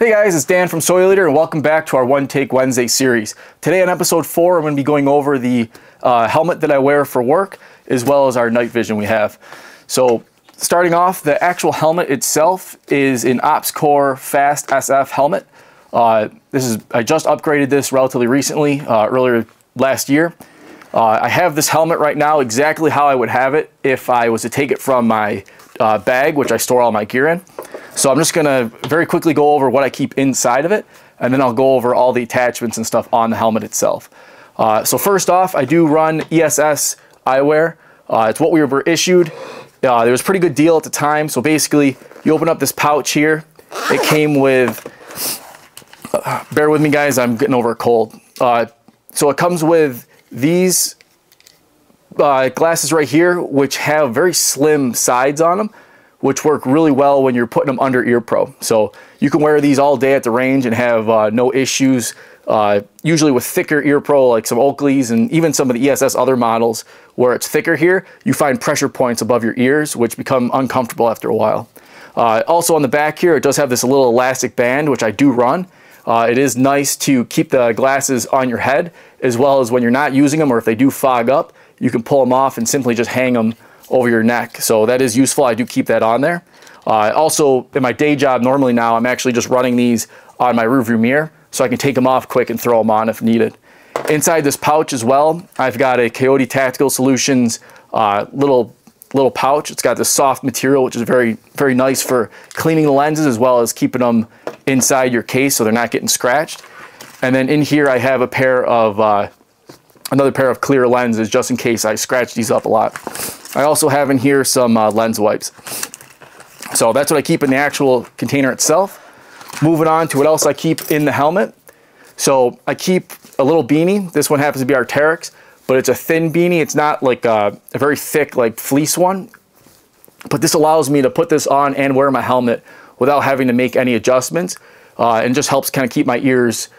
Hey guys, it's Dan from Soileater and welcome back to our One Take Wednesday series. Today on episode 4, I'm going to be going over the helmet that I wear for work as well as our night vision we have. So starting off, the actual helmet itself is an OpsCore Fast SF helmet. I just upgraded this relatively recently, earlier last year. I have this helmet right now exactly how I would have it if I was to take it from my bag, which I store all my gear in. So I'm just gonna very quickly go over what I keep inside of it, and then I'll go over all the attachments and stuff on the helmet itself. So first off, I do run ESS eyewear. It's what we were issued. There was a pretty good deal at the time. So basically, you open up this pouch here. It came with, bear with me guys, I'm getting over a cold. So it comes with these glasses right here, which have very slim sides on them, which work really well when you're putting them under ear pro. So you can wear these all day at the range and have no issues. Usually with thicker ear pro, like some Oakleys and even some of the ESS other models where it's thicker here, you find pressure points above your ears, which become uncomfortable after a while. Also on the back here, it does have this little elastic band, which I do run. It is nice to keep the glasses on your head, as well as when you're not using them or if they do fog up, you can pull them off and simply just hang them over your neck. So that is useful. I do keep that on there. Also, in my day job, normally now, I'm actually just running these on my rearview mirror, so I can take them off quick and throw them on if needed. Inside this pouch as well, I've got a Coyote Tactical Solutions little pouch. It's got this soft material, which is very, very nice for cleaning the lenses as well as keeping them inside your case so they're not getting scratched. And then in here, I have a pair of another pair of clear lenses just in case I scratch these up a lot. I also have in here some lens wipes. So that's what I keep in the actual container itself. Moving on to what else I keep in the helmet. So I keep a little beanie. This one happens to be Arc'teryx, but it's a thin beanie. It's not like a very thick like fleece one. But this allows me to put this on and wear my helmet without having to make any adjustments. And just helps kind of keep my ears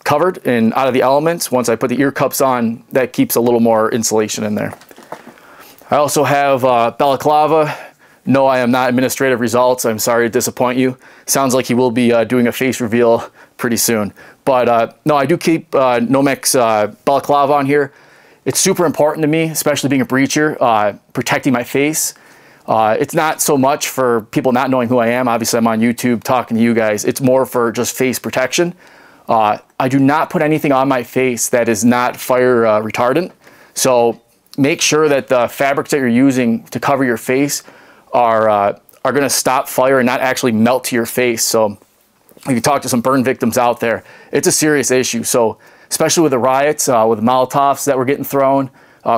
covered and out of the elements. Once I put the ear cups on, that keeps a little more insulation in there. I also have balaclava. No, I am not administrative results. I'm sorry to disappoint you. Sounds like he will be doing a face reveal pretty soon. But no, I do keep Nomex balaclava on here. It's super important to me, especially being a breacher, protecting my face. It's not so much for people not knowing who I am. Obviously, I'm on YouTube talking to you guys. It's more for just face protection. I do not put anything on my face that is not fire retardant. So make sure that the fabrics that you're using to cover your face are going to stop fire and not actually melt to your face. So if you talk to some burn victims out there, it's a serious issue. So especially with the riots, with the Molotovs that were getting thrown,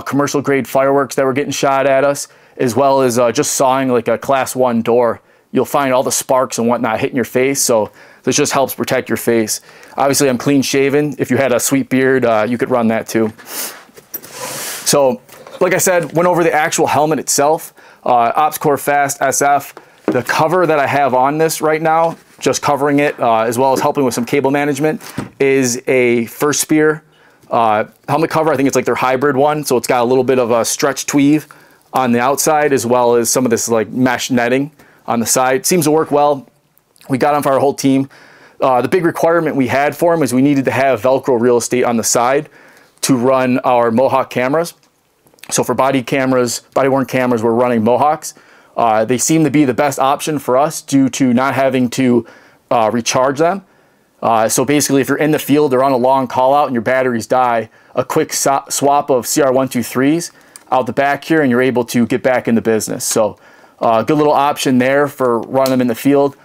commercial grade fireworks that were getting shot at us, as well as just sawing like a class 1 door, you'll find all the sparks and whatnot hitting your face. So this just helps protect your face. Obviously, I'm clean shaven. If you had a sweet beard, you could run that too. So like I said, went over the actual helmet itself. OpsCore Fast SF. The cover that I have on this right now, just covering it, as well as helping with some cable management, is a First Spear helmet cover. I think it's like their hybrid one. So it's got a little bit of a stretch tweave on the outside, as well as some of this like mesh netting on the side. Seems to work well. We got them for our whole team. The big requirement we had for them is we needed to have Velcro real estate on the side to run our Mohawk cameras. So for body worn cameras, we're running Mohawks. They seem to be the best option for us due to not having to recharge them. So basically, if you're in the field or on a long call out and your batteries die, a quick swap of CR123s out the back here and you're able to get back into business. So good little option there for running them in the field.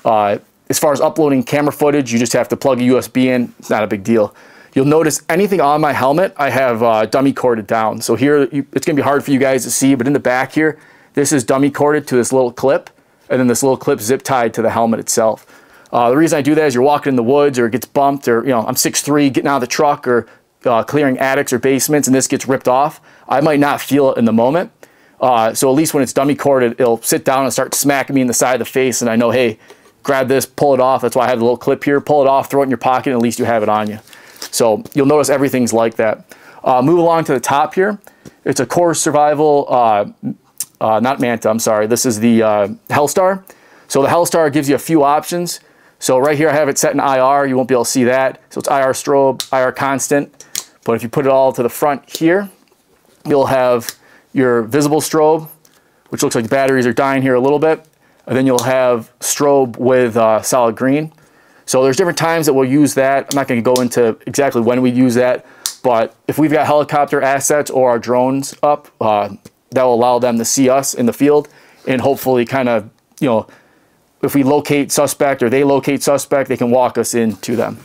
As far as uploading camera footage, you just have to plug a USB in. It's not a big deal. You'll notice anything on my helmet, I have dummy corded down. So here, it's gonna be hard for you guys to see, but in the back here, this is dummy corded to this little clip, and then this little clip zip tied to the helmet itself. The reason I do that is you're walking in the woods or it gets bumped, or I'm 6'3", getting out of the truck or clearing attics or basements and this gets ripped off. I might not feel it in the moment. So at least when it's dummy corded, it'll sit down and start smacking me in the side of the face and I know, hey, grab this, pull it off. That's why I have the little clip here. Pull it off, throw it in your pocket, and at least you have it on you. So you'll notice everything's like that. Move along to the top here. It's a Core Survival, not Manta, I'm sorry. This is the Hellstar. So the Hellstar gives you a few options. So right here I have it set in IR. You won't be able to see that. So it's IR strobe, IR constant. But if you put it all to the front here, you'll have your visible strobe, which looks like the batteries are dying here a little bit. And then you'll have strobe with solid green. So there's different times that we'll use that. I'm not going to go into exactly when we use that, but if we've got helicopter assets or our drones up, that will allow them to see us in the field and hopefully kind of, you know, if we locate suspect or they locate suspect, they can walk us into them.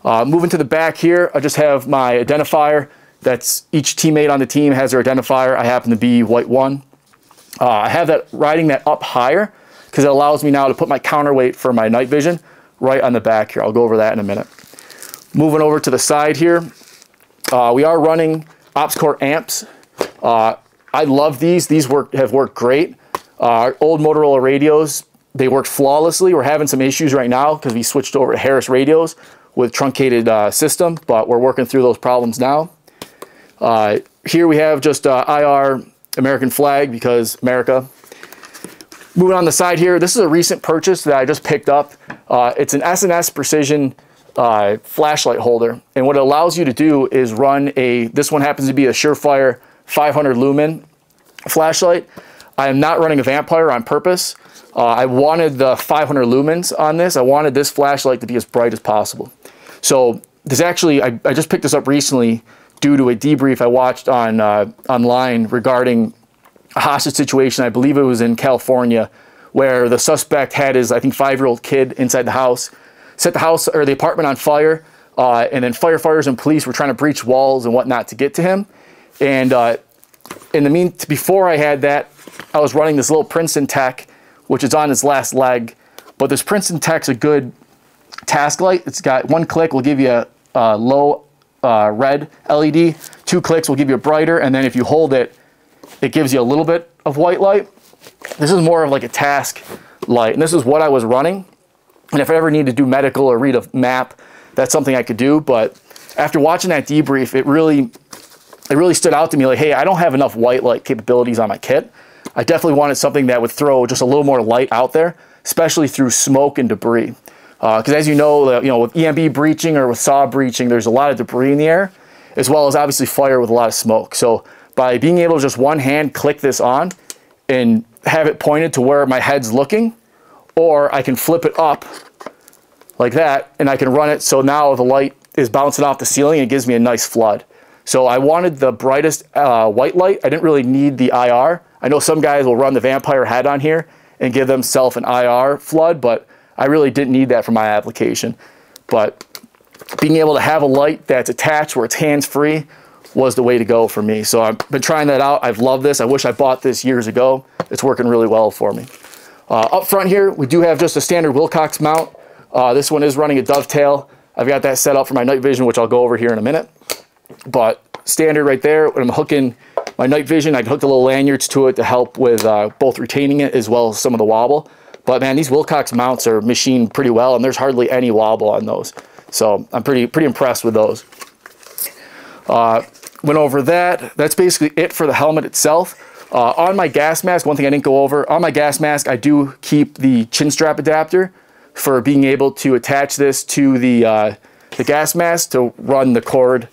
Moving to the back here, I just have my identifier. That's each teammate on the team has their identifier. I happen to be white 1. I have that riding that up higher because it allows me now to put my counterweight for my night vision right on the back here. I'll go over that in a minute. Moving over to the side here, we are running OpsCore amps. I love these. These have worked great. Our old Motorola radios, they work flawlessly. We're having some issues right now because we switched over to Harris radios with truncated system, but we're working through those problems now. Here we have just IR American flag because America. Moving on the side here, this is a recent purchase that I just picked up. It's an S&S Precision flashlight holder, and what it allows you to do is run this one happens to be a Surefire 500 lumen flashlight. I am not running a Vampire on purpose. I wanted the 500 lumens on this. I wanted this flashlight to be as bright as possible. So this actually, I just picked this up recently due to a debrief I watched on online regarding a hostage situation. I believe it was in California, where the suspect had his, I think, 5-year-old kid inside the house, set the house or the apartment on fire, and then firefighters and police were trying to breach walls and whatnot to get to him. And before I had that, I was running this little Princeton Tec, which is on its last leg. But this Princeton Tech's a good task light. It's got 1 click will give you a low red LED, 2 clicks will give you a brighter, and then if you hold it, it gives you a little bit of white light. This is more of like a task light, and this is what I was running. And if I ever need to do medical or read a map, that's something I could do. But after watching that debrief, it really stood out to me like, hey, I don't have enough white light capabilities on my kit. I definitely wanted something that would throw just a little more light out there, especially through smoke and debris. Because as you know, with EMP breaching or with SAW breaching, there's a lot of debris in the air, as well as obviously fire with a lot of smoke. So by being able to just one hand click this on and have it pointed to where my head's looking, or I can flip it up like that and I can run it so now the light is bouncing off the ceiling and it gives me a nice flood. So I wanted the brightest white light. I didn't really need the IR. I know some guys will run the Vampire head on here and give themselves an IR flood, but I really didn't need that for my application. But being able to have a light that's attached where it's hands-free was the way to go for me. So I've been trying that out. I've loved this. I wish I bought this years ago. It's working really well for me. Up front here, we do have just a standard Wilcox mount. This one is running a dovetail. I've got that set up for my night vision, which I'll go over here in a minute. But standard right there, when I'm hooking my night vision, I can hook the little lanyards to it to help with both retaining it as well as some of the wobble. But man, these Wilcox mounts are machined pretty well, and there's hardly any wobble on those. So I'm pretty impressed with those. Went over that. That's basically it for the helmet itself. On my gas mask, one thing I didn't go over, on my gas mask, I do keep the chin strap adapter for being able to attach this to the gas mask to run the cord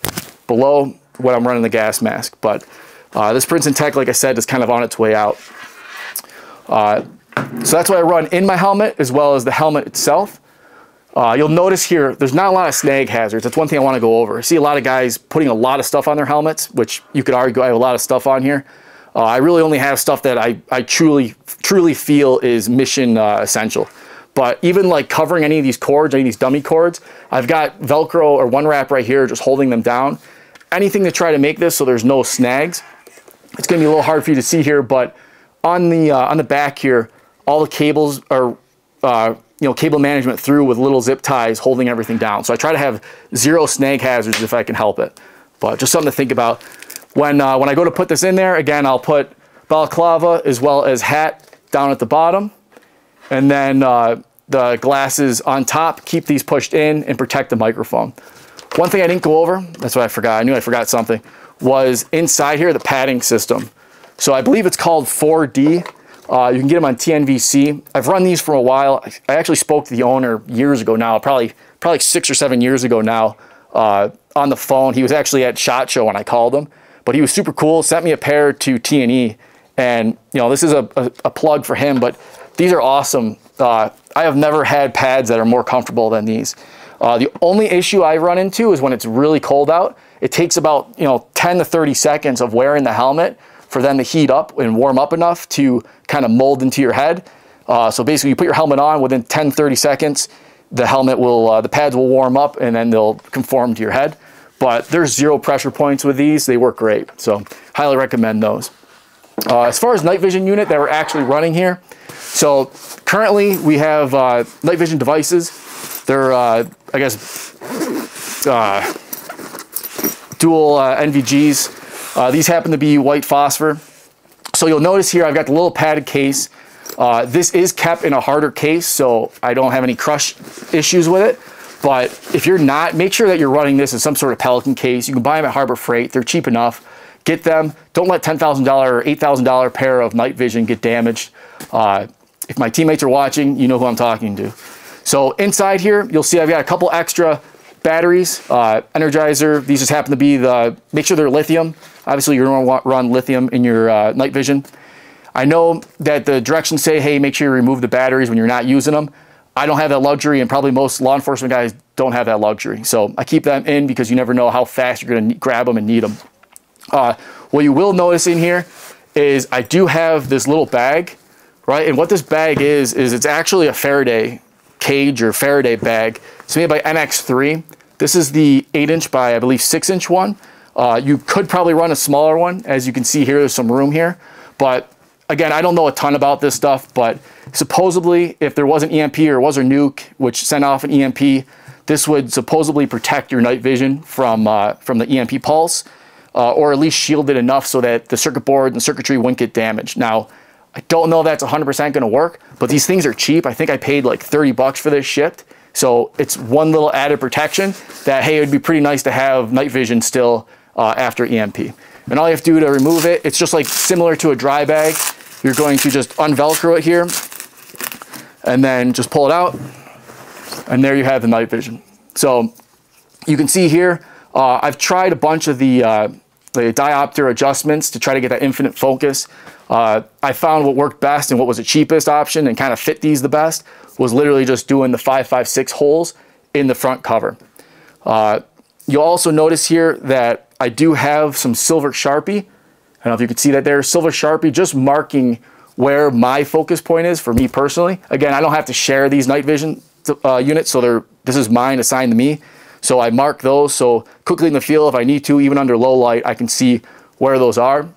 below when I'm running the gas mask. But this Princeton Tec, like I said, is kind of on its way out. So that's what I run in my helmet as well as the helmet itself. You'll notice here, there's not a lot of snag hazards. That's one thing I want to go over. I see a lot of guys putting a lot of stuff on their helmets, which you could argue I have a lot of stuff on here. I really only have stuff that I truly feel is mission essential. But even like covering any of these cords, any of these dummy cords, I've got Velcro or one wrap right here just holding them down. Anything to try to make this so there's no snags. It's going to be a little hard for you to see here, but on the back here, all the cables are cable management through with little zip ties holding everything down. So I try to have 0 snag hazards if I can help it. But just something to think about. When I go to put this in there, again, I'll put balaclava as well as hat down at the bottom. And then the glasses on top, keep these pushed in and protect the microphone. One thing I didn't go over, that's what I forgot, I knew I forgot something, was inside here, the padding system. So I believe it's called 4D. You can get them on TNVC. I've run these for a while. I actually spoke to the owner years ago now, probably 6 or 7 years ago now, on the phone. He was actually at SHOT Show when I called him, but he was super cool, sent me a pair to T&E, and you know, this is a plug for him, but these are awesome. I have never had pads that are more comfortable than these. The only issue I run into is when it's really cold out. It takes about 10 to 30 seconds of wearing the helmet for them to heat up and warm up enough to kind of mold into your head. So basically you put your helmet on, within 10-30 seconds, the helmet will, the pads will warm up and then they'll conform to your head. But there's 0 pressure points with these. They work great. So highly recommend those. As far as night vision unit that we're actually running here, so currently we have night vision devices. They're, I guess, dual NVGs. These happen to be white phosphor. So you'll notice here I've got the little padded case. This is kept in a harder case, so I don't have any crush issues with it. But if you're not, make sure that you're running this in some sort of Pelican case. You can buy them at Harbor Freight. They're cheap enough. Get them. Don't let $10,000 or $8,000 pair of night vision get damaged. If my teammates are watching, you know who I'm talking to. So inside here, you'll see I've got a couple extra batteries, Energizer. These just happen to be make sure they're lithium. Obviously, you're going to run lithium in your night vision. I know that the directions say, hey, make sure you remove the batteries when you're not using them. I don't have that luxury, and probably most law enforcement guys don't have that luxury. So I keep them in because you never know how fast you're going to grab them and need them. What you will notice in here is I do have this little bag, right? And what this bag is it's actually a Faraday cage or Faraday bag. It's made by NX3. This is the 8-inch by, I believe, 6-inch one. You could probably run a smaller one. As you can see here, there's some room here. But again, I don't know a ton about this stuff, but supposedly if there was an EMP or was a nuke which sent off an EMP, this would supposedly protect your night vision from the EMP pulse, or at least shield it enough so that the circuit board and circuitry wouldn't get damaged. Now, I don't know if that's 100% going to work, but these things are cheap. I think I paid like 30 bucks for this shipped. So it's one little added protection that, hey, it would be pretty nice to have night vision still after EMP. And all you have to do to remove it, it's just like similar to a dry bag. You're going to just unvelcro it here and then just pull it out. And there you have the night vision. So you can see here, I've tried a bunch of the diopter adjustments to try to get that infinite focus. I found what worked best and what was the cheapest option and kind of fit these the best was literally just doing the 5.56 holes in the front cover. You'll also notice here that I do have some silver Sharpie. I don't know if you can see that there. Silver Sharpie just marking where my focus point is for me personally. Again, I don't have to share these night vision units, so this is mine assigned to me. So I mark those, so quickly in the field, if I need to, even under low light, I can see where those are.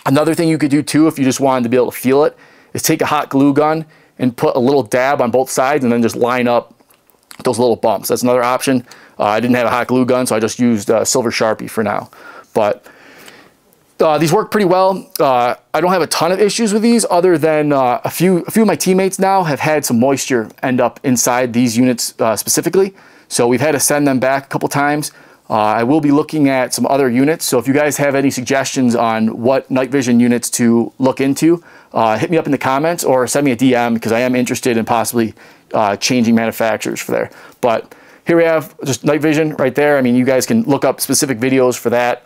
Another thing you could do too, if you just wanted to be able to feel it, is take a hot glue gun and put a little dab on both sides and then just line up those little bumps. That's another option. I didn't have a hot glue gun, so I just used silver Sharpie for now. But these work pretty well. I don't have a ton of issues with these other than a few of my teammates now have had some moisture end up inside these units specifically. So we've had to send them back a couple times. I will be looking at some other units. So if you guys have any suggestions on what night vision units to look into, hit me up in the comments or send me a DM because I am interested in possibly changing manufacturers for there. But here we have just night vision right there. I mean, you guys can look up specific videos for that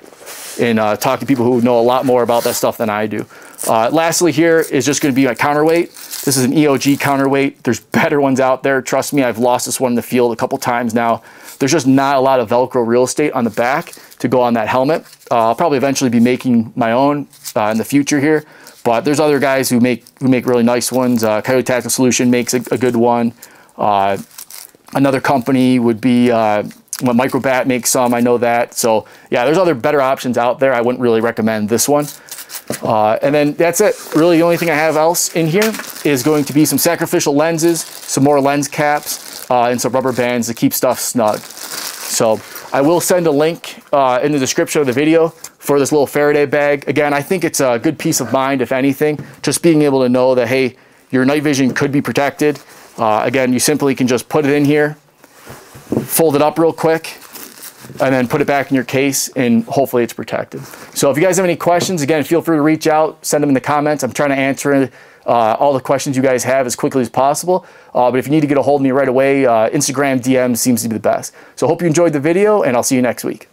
and talk to people who know a lot more about that stuff than I do. Lastly here is just going to be my counterweight. This is an EOG counterweight. There's better ones out there. Trust me, I've lost this one in the field a couple times now. There's just not a lot of Velcro real estate on the back to go on that helmet. I'll probably eventually be making my own in the future here, but there's other guys who make really nice ones. Coyote Tactical Solution makes a good one. Another company would be Microbat makes some, I know that. So yeah, there's other better options out there. I wouldn't really recommend this one. And then that's it. Really the only thing I have else in here is going to be some sacrificial lenses, some more lens caps, and some rubber bands to keep stuff snug. So I will send a link in the description of the video for this little Faraday bag. Again, I think it's a good peace of mind, if anything, just being able to know that, hey, your night vision could be protected. Again, you simply can just put it in here, fold it up real quick, and then put it back in your case, and hopefully it's protected. So if you guys have any questions, again, feel free to reach out, send them in the comments. I'm trying to answer all the questions you guys have as quickly as possible. But if you need to get a hold of me right away, Instagram DM seems to be the best. So hope you enjoyed the video, and I'll see you next week.